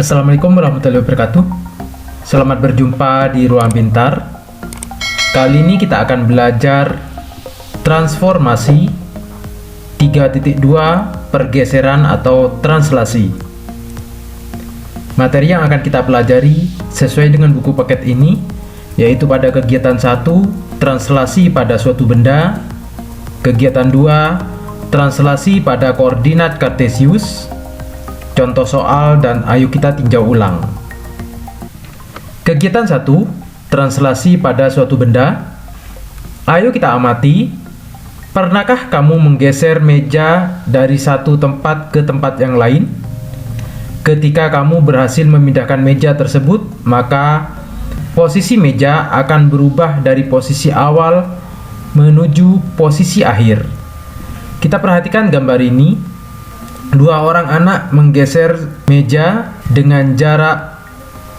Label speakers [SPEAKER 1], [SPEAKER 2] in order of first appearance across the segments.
[SPEAKER 1] Assalamualaikum warahmatullahi wabarakatuh. Selamat berjumpa di Ruang Pintar. Kali ini kita akan belajar transformasi 3.2 pergeseran atau translasi. Materi yang akan kita pelajari sesuai dengan buku paket ini, yaitu pada kegiatan 1, translasi pada suatu benda, kegiatan 2, translasi pada koordinat kartesius, contoh soal, dan ayo kita tinjau ulang. Kegiatan 1, translasi pada suatu benda. Ayo kita amati, pernahkah kamu menggeser meja dari satu tempat ke tempat yang lain? Ketika kamu berhasil memindahkan meja tersebut, maka posisi meja akan berubah dari posisi awal menuju posisi akhir. Kita perhatikan gambar ini. Dua orang anak menggeser meja dengan jarak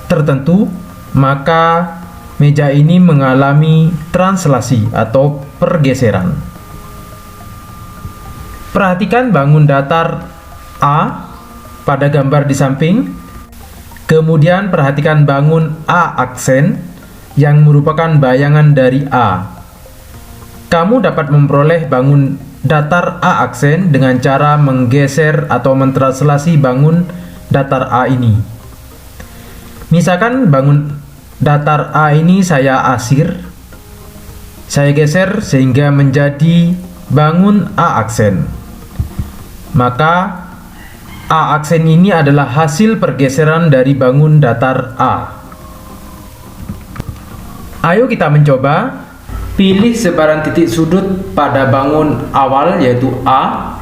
[SPEAKER 1] tertentu, maka meja ini mengalami translasi atau pergeseran. Perhatikan bangun datar A pada gambar di samping. Kemudian perhatikan bangun A aksen yang merupakan bayangan dari A. Kamu dapat memperoleh bangun datar A aksen dengan cara menggeser atau mentranslasi bangun datar A ini. Misalkan bangun datar A ini saya asir, saya geser sehingga menjadi bangun A aksen. Maka A aksen ini adalah hasil pergeseran dari bangun datar A. Ayo kita mencoba. Pilih sebaran titik sudut pada bangun awal yaitu A.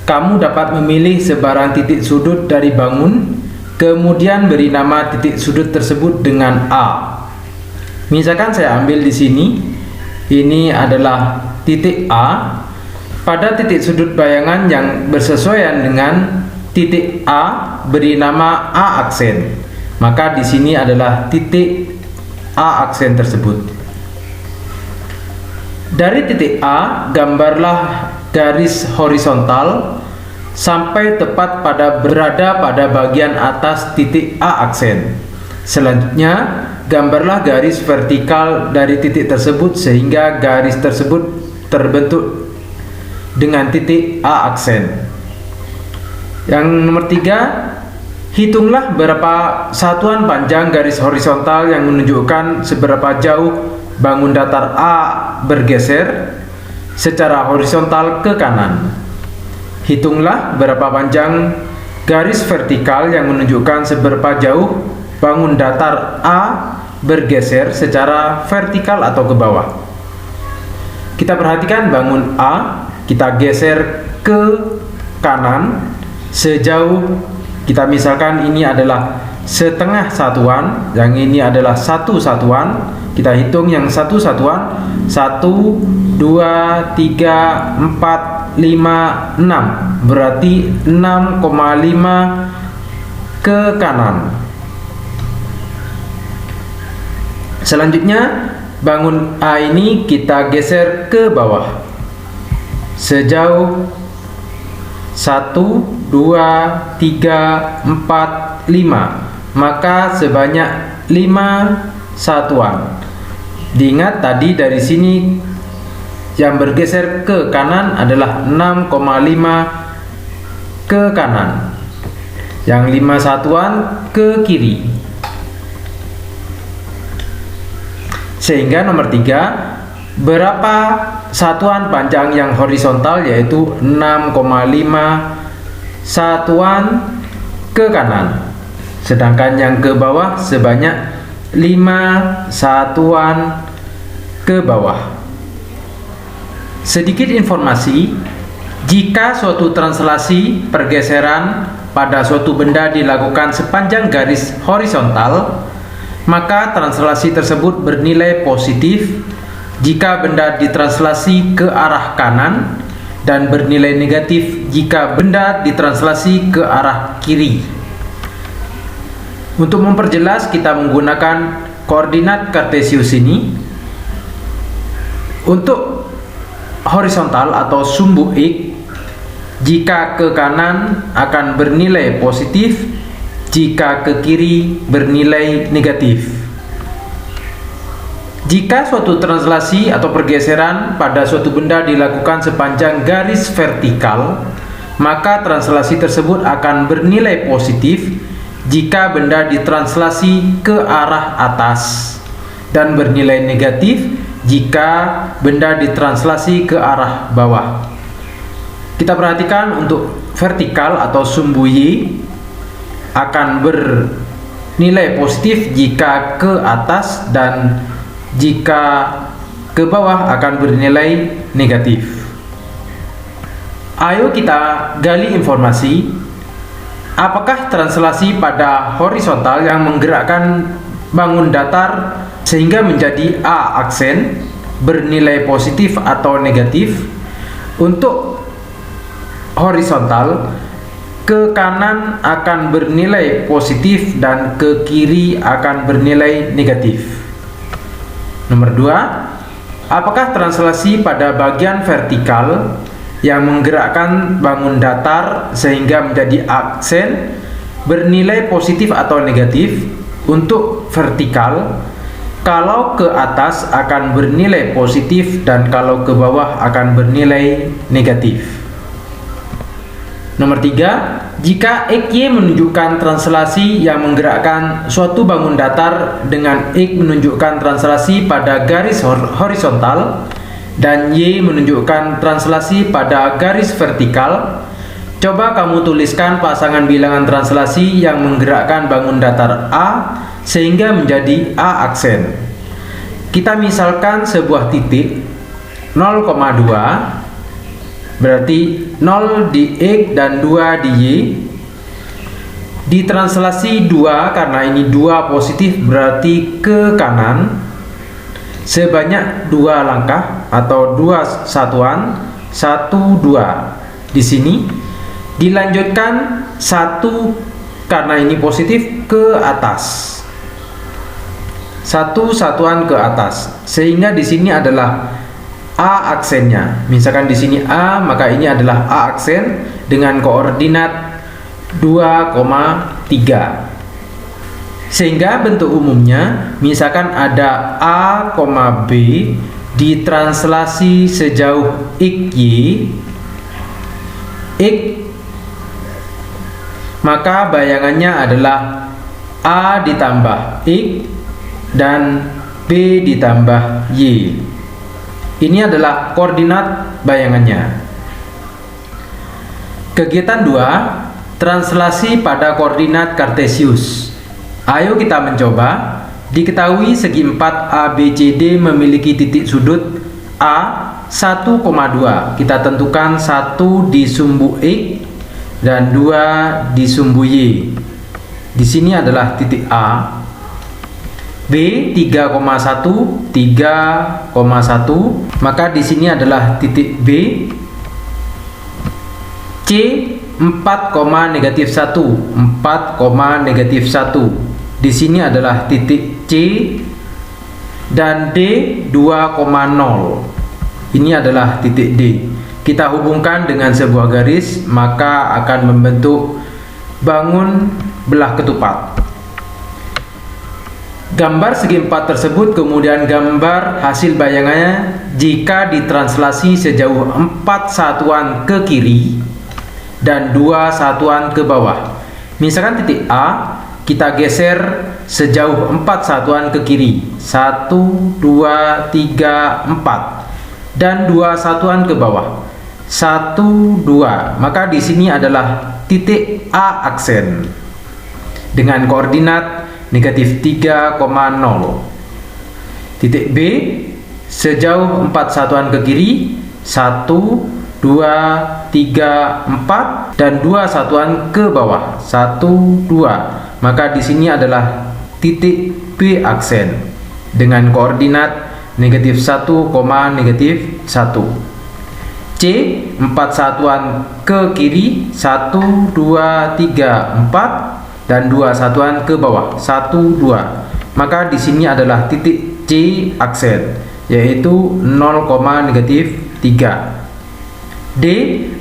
[SPEAKER 1] Kamu dapat memilih sebaran titik sudut dari bangun, kemudian beri nama titik sudut tersebut dengan A. Misalkan saya ambil di sini, ini adalah titik A. Pada titik sudut bayangan yang bersesuaian dengan titik A, beri nama A aksen. Maka di sini adalah titik A aksen tersebut. Dari titik A, gambarlah garis horizontal sampai tepat berada pada bagian atas titik A aksen. Selanjutnya, gambarlah garis vertikal dari titik tersebut sehingga garis tersebut terbentuk dengan titik A aksen. Yang nomor 3, hitunglah berapa satuan panjang garis horizontal yang menunjukkan seberapa jauh bangun datar A bergeser secara horizontal ke kanan. Hitunglah berapa panjang garis vertikal yang menunjukkan seberapa jauh bangun datar A bergeser secara vertikal atau ke bawah. Kita perhatikan bangun A, kita geser ke kanan sejauh, kita misalkan ini adalah setengah satuan, yang ini adalah satu satuan. Kita hitung yang satu satuan, 1, 2, 3, 4, 5, 6. Berarti 6,5 ke kanan. Selanjutnya, bangun A ini kita geser ke bawah. Sejauh 1, 2, 3, 4, 5. Maka sebanyak 5 satuan. Diingat tadi dari sini yang bergeser ke kanan adalah 6,5 ke kanan. Yang 5 satuan ke kiri. Sehingga nomor 3, berapa satuan panjang yang horizontal, yaitu 6,5 satuan ke kanan. Sedangkan yang ke bawah sebanyak 5 satuan ke bawah. Sedikit informasi, jika suatu translasi pergeseran pada suatu benda dilakukan sepanjang garis horizontal, maka translasi tersebut bernilai positif jika benda ditranslasi ke arah kanan dan bernilai negatif jika benda ditranslasi ke arah kiri. Untuk memperjelas, kita menggunakan koordinat kartesius ini. Untuk horizontal atau sumbu X, jika ke kanan akan bernilai positif, jika ke kiri bernilai negatif. Jika suatu translasi atau pergeseran pada suatu benda dilakukan sepanjang garis vertikal, maka translasi tersebut akan bernilai positif jika benda ditranslasi ke arah atas dan bernilai negatif jika benda ditranslasi ke arah bawah. Kita perhatikan untuk vertikal atau sumbu Y akan bernilai positif jika ke atas dan jika ke bawah akan bernilai negatif. Ayo kita gali informasi. Apakah translasi pada horizontal yang menggerakkan bangun datar sehingga menjadi A aksen bernilai positif atau negatif? Untuk horizontal, ke kanan akan bernilai positif dan ke kiri akan bernilai negatif. Nomor 2, apakah translasi pada bagian vertikal yang menggerakkan bangun datar sehingga menjadi aksen bernilai positif atau negatif? Untuk vertikal, kalau ke atas akan bernilai positif dan kalau ke bawah akan bernilai negatif. Nomor 3, jika XY menunjukkan translasi yang menggerakkan suatu bangun datar dengan X menunjukkan translasi pada garis horizontal dan Y menunjukkan translasi pada garis vertikal, coba kamu tuliskan pasangan bilangan translasi yang menggerakkan bangun datar A sehingga menjadi A aksen. Kita misalkan sebuah titik 0,2 berarti 0 di X dan 2 di Y. Ditranslasi 2 karena ini 2 positif berarti ke kanan sebanyak 2 langkah atau 2 satuan 1, 2. Di sini dilanjutkan 1 karena ini positif ke atas. 1 satuan ke atas sehingga di sini adalah A aksennya. Misalkan di sini A, maka ini adalah A aksen dengan koordinat 2,3. Sehingga bentuk umumnya misalkan ada A, B ditranslasi sejauh XY X, maka bayangannya adalah A ditambah X dan B ditambah Y. Ini adalah koordinat bayangannya. Kegiatan 2, translasi pada koordinat Kartesius. Ayo kita mencoba. Diketahui segi 4 ABCD memiliki titik sudut A 1,2. Kita tentukan 1 di sumbu X dan 2 di sumbu Y. Di sini adalah titik A. B 3,1, 3,1, maka di sini adalah titik B. C 4, negatif 1, 4, negatif 1. Di sini adalah titik C dan D 2,0. Ini adalah titik D. Kita hubungkan dengan sebuah garis, maka akan membentuk bangun belah ketupat. Gambar segi 4 tersebut kemudian gambar hasil bayangannya jika ditranslasi sejauh 4 satuan ke kiri dan 2 satuan ke bawah. Misalkan titik A kita geser sejauh 4 satuan ke kiri, 1, 2, 3, 4, dan 2 satuan ke bawah, 1, 2. Maka di sini adalah titik A aksen dengan koordinat negatif 3,0. Titik B sejauh 4 satuan ke kiri, 1, 2, 3, 4, dan 2 satuan ke bawah, 1, 2. Maka di sini adalah titik B aksen dengan koordinat negatif 1, negatif 1. C 4 satuan ke kiri, 1, 2, 3, 4, dan 2 satuan ke bawah, 1, 2. Maka di sini adalah titik C aksen, yaitu 0, negatif 3. D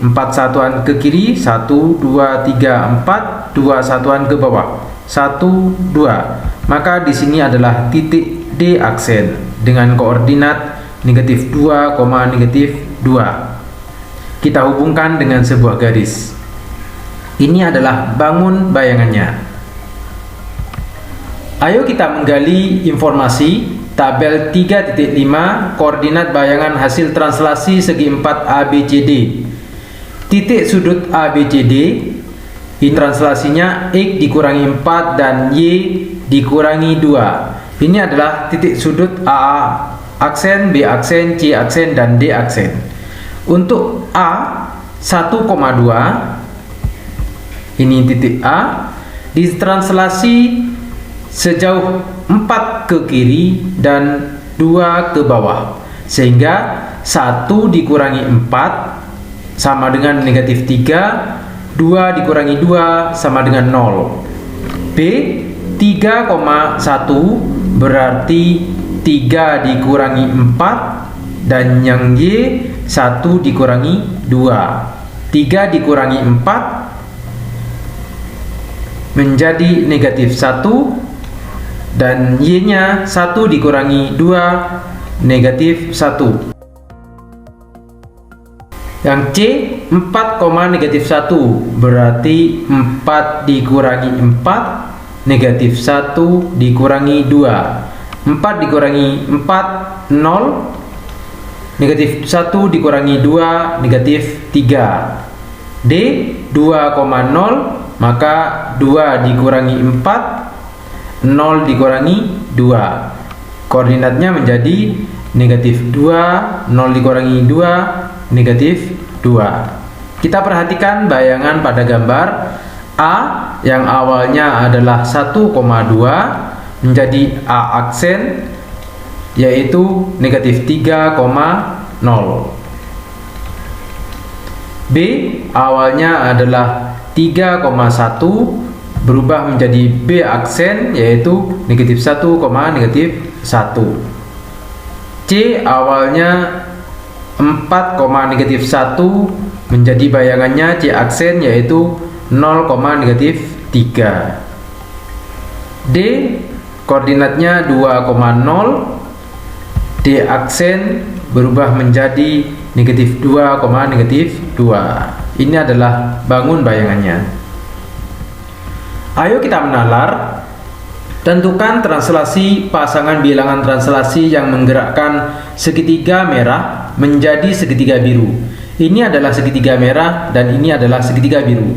[SPEAKER 1] 4 satuan ke kiri, 1, 2, 3, 4, 2 satuan ke bawah. 1, 2. Maka di sini adalah titik D aksen dengan koordinat negatif 2, negatif 2. Kita hubungkan dengan sebuah garis. Ini adalah bangun bayangannya. Ayo kita menggali informasi tabel 3.5 koordinat bayangan hasil translasi segi 4 ABCD. Titik sudut ABCD ini translasinya X dikurangi 4 dan Y dikurangi 2. Ini adalah titik sudut A aksen, B aksen, C aksen, dan D aksen. Untuk A 1,2, ini titik A, ditranslasi sejauh 4 ke kiri dan 2 ke bawah, sehingga 1 dikurangi 4 sama dengan negatif 3, 2 dikurangi 2 sama dengan 0. B 3,1 berarti 3 dikurangi 4, dan yang Y 1 dikurangi 2. 3 dikurangi 4 menjadi negatif 1, dan Y nya 1 dikurangi 2 negatif 1. Yang C 4, negatif 1 berarti 4 dikurangi 4 negatif 1 dikurangi 2. 4 dikurangi 4 0, negatif 1 dikurangi 2 negatif 3. D 2,0, maka 2 dikurangi 4 0 dikurangi 2. Koordinatnya menjadi negatif 2, 0 dikurangi 2 negatif 2. Kita perhatikan bayangan pada gambar A yang awalnya adalah 1,2 menjadi A aksen, yaitu negatif 3,0. B awalnya adalah 3,1 berubah menjadi B aksen, yaitu negatif 1, negatif 1. C awalnya 4, negatif 1 menjadi bayangannya C aksen, yaitu 0, negatif 3. D koordinatnya 2,0, D aksen berubah menjadi negatif 2, negatif 2. Ini adalah bangun bayangannya. Ayo kita menalar. Tentukan translasi pasangan bilangan translasi yang menggerakkan segitiga merah menjadi segitiga biru. Ini adalah segitiga merah dan ini adalah segitiga biru.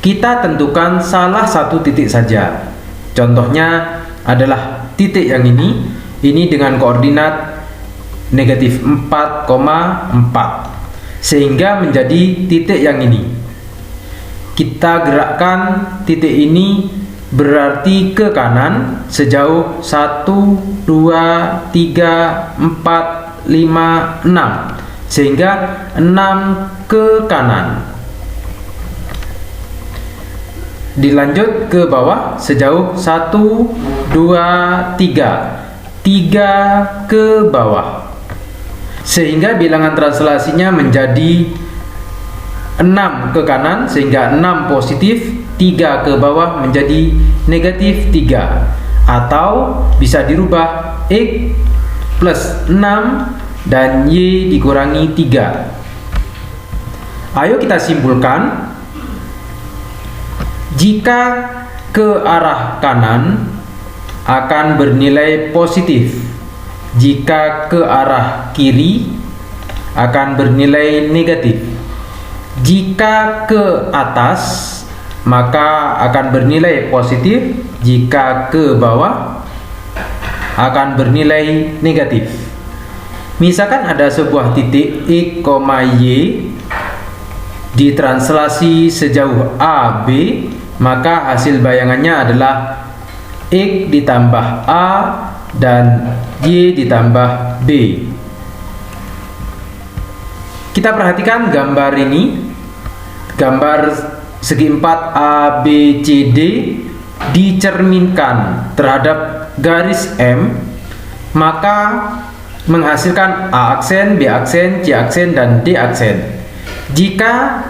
[SPEAKER 1] Kita tentukan salah satu titik saja. Contohnya adalah titik yang ini dengan koordinat negatif 4,4, sehingga menjadi titik yang ini. Kita gerakkan titik ini berarti ke kanan sejauh 1, 2, 3, 4, 5, 6, sehingga 6 ke kanan. Dilanjut ke bawah sejauh 1, 2, 3, 3 ke bawah, sehingga bilangan translasinya menjadi 6 ke kanan, sehingga 6 positif, 3 ke bawah menjadi negatif 3, atau bisa dirubah X plus 6 dan Y dikurangi 3. Ayo kita simpulkan. Jika ke arah kanan akan bernilai positif, jika ke arah kiri akan bernilai negatif. Jika ke atas maka akan bernilai positif, jika ke bawah akan bernilai negatif. Misalkan ada sebuah titik X, Y ditranslasi sejauh AB, maka hasil bayangannya adalah X ditambah A dan Y ditambah B. Kita perhatikan gambar ini, gambar segi 4 ABCD dicerminkan terhadap garis M, maka menghasilkan A aksen, B aksen, C aksen, dan D aksen. Jika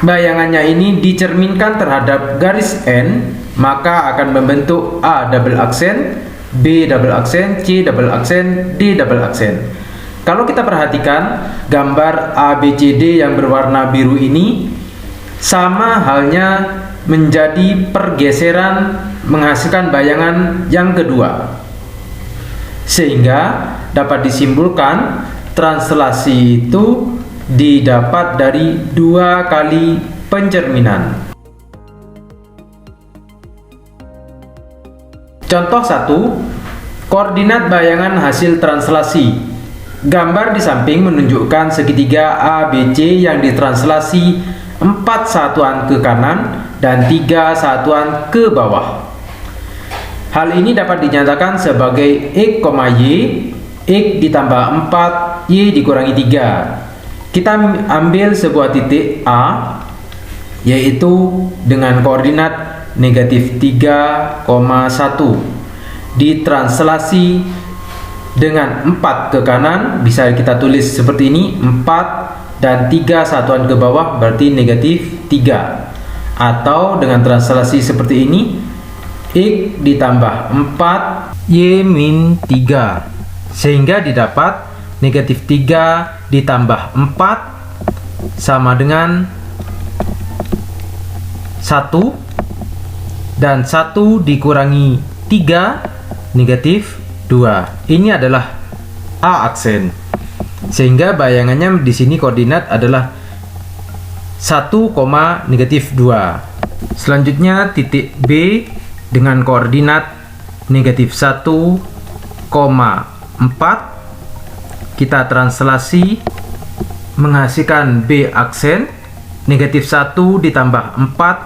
[SPEAKER 1] bayangannya ini dicerminkan terhadap garis N, maka akan membentuk A double aksen, B double aksen, C double aksen, D double aksen. Kalau kita perhatikan gambar ABCD yang berwarna biru ini sama halnya menjadi pergeseran menghasilkan bayangan yang kedua. Sehingga dapat disimpulkan translasi itu didapat dari 2 kali pencerminan. Contoh 1, koordinat bayangan hasil translasi. Gambar di samping menunjukkan segitiga ABC yang ditranslasi 4 satuan ke kanan dan 3 satuan ke bawah. Hal ini dapat dinyatakan sebagai X, Y, X ditambah 4, Y dikurangi 3. Kita ambil sebuah titik A, yaitu dengan koordinat negatif 3,1, ditranslasi dengan 4 ke kanan, bisa kita tulis seperti ini, 4 dan 3 satuan ke bawah berarti negatif 3. Atau dengan translasi seperti ini, X ditambah 4, Y min 3, sehingga didapat negatif 3 ditambah 4 sama dengan 1, dan 1 dikurangi 3 negatif 2. Ini adalah A aksen, sehingga bayangannya di sini koordinat adalah 1, negatif 2. Selanjutnya titik B dengan koordinat negatif 1,4, kita translasi menghasilkan B aksen, negatif 1 ditambah 4,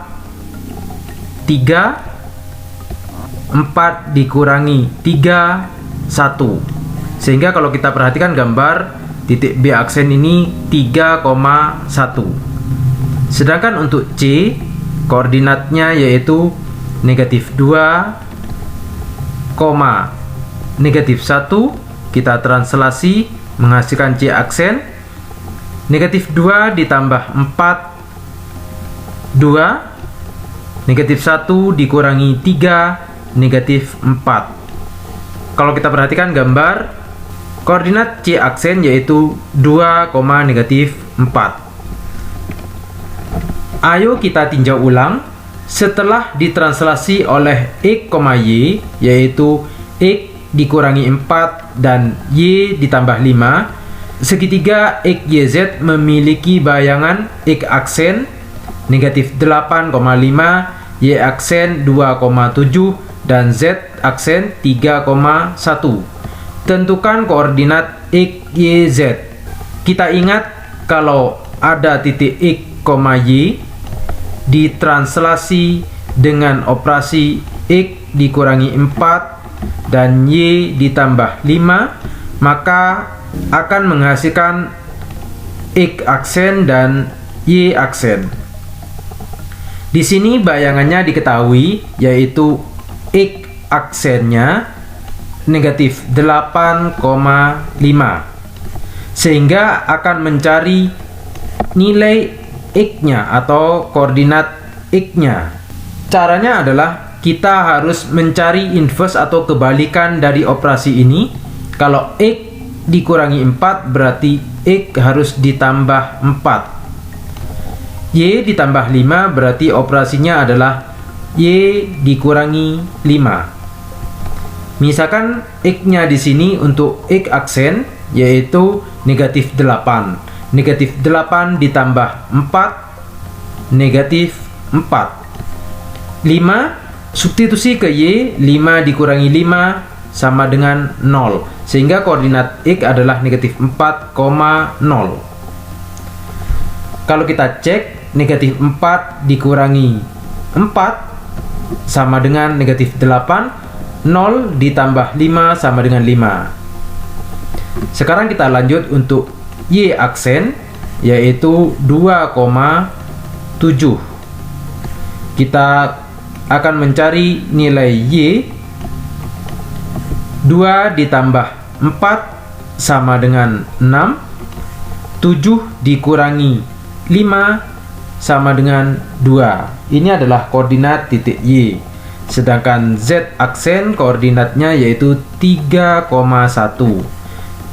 [SPEAKER 1] 3, 4 dikurangi 3, 1. Sehingga kalau kita perhatikan gambar titik B aksen ini 3,1. Sedangkan untuk C, koordinatnya yaitu negatif 2, negatif 1, kita translasi menghasilkan C aksen, negatif 2 ditambah 4, 2, negatif 1 dikurangi 3, negatif 4. Kalau kita perhatikan gambar, koordinat C aksen yaitu 2, negatif 4. Ayo kita tinjau ulang. Setelah ditranslasi oleh X, Y, yaitu X dikurangi 4 dan Y ditambah 5, segitiga XYZ memiliki bayangan X aksen negatif 8,5, Y aksen 2,7, dan Z aksen 3,1. Tentukan koordinat X, Y, Z. Kita ingat kalau ada titik X, Y ditranslasi dengan operasi X dikurangi 4 dan Y ditambah 5, maka akan menghasilkan X aksen dan Y aksen. Di sini bayangannya diketahui, yaitu X aksennya negatif 8,5, sehingga akan mencari nilai X-nya atau koordinat X-nya. Caranya adalah kita harus mencari inverse atau kebalikan dari operasi ini. Kalau X dikurangi 4 berarti X harus ditambah 4. Y ditambah 5 berarti operasinya adalah Y dikurangi 5. Misalkan X-nya di sini untuk X aksen yaitu negatif 8. Negatif 8 ditambah 4, negatif 4. 5, substitusi ke Y, 5 dikurangi 5 sama dengan 0. Sehingga koordinat X adalah negatif 4,0. Kalau kita cek, negatif 4 dikurangi 4 sama dengan negatif 8. 0 ditambah 5 sama dengan 5. Sekarang kita lanjut untuk Y aksen yaitu 2,7. Kita akan mencari nilai Y. 2 ditambah 4 sama dengan 6. 7 dikurangi 5 sama dengan 2. Ini adalah koordinat titik Y. Sedangkan Z aksen koordinatnya yaitu 3,1.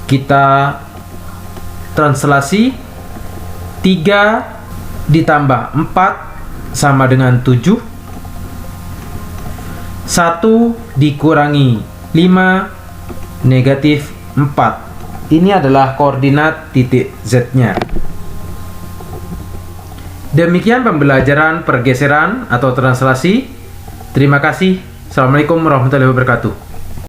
[SPEAKER 1] Kita translasi. 3 ditambah 4 sama dengan 7. 1 dikurangi 5 negatif 4. Ini adalah koordinat titik Z-nya. Demikian pembelajaran pergeseran atau translasi. Terima kasih. Assalamualaikum warahmatullahi wabarakatuh.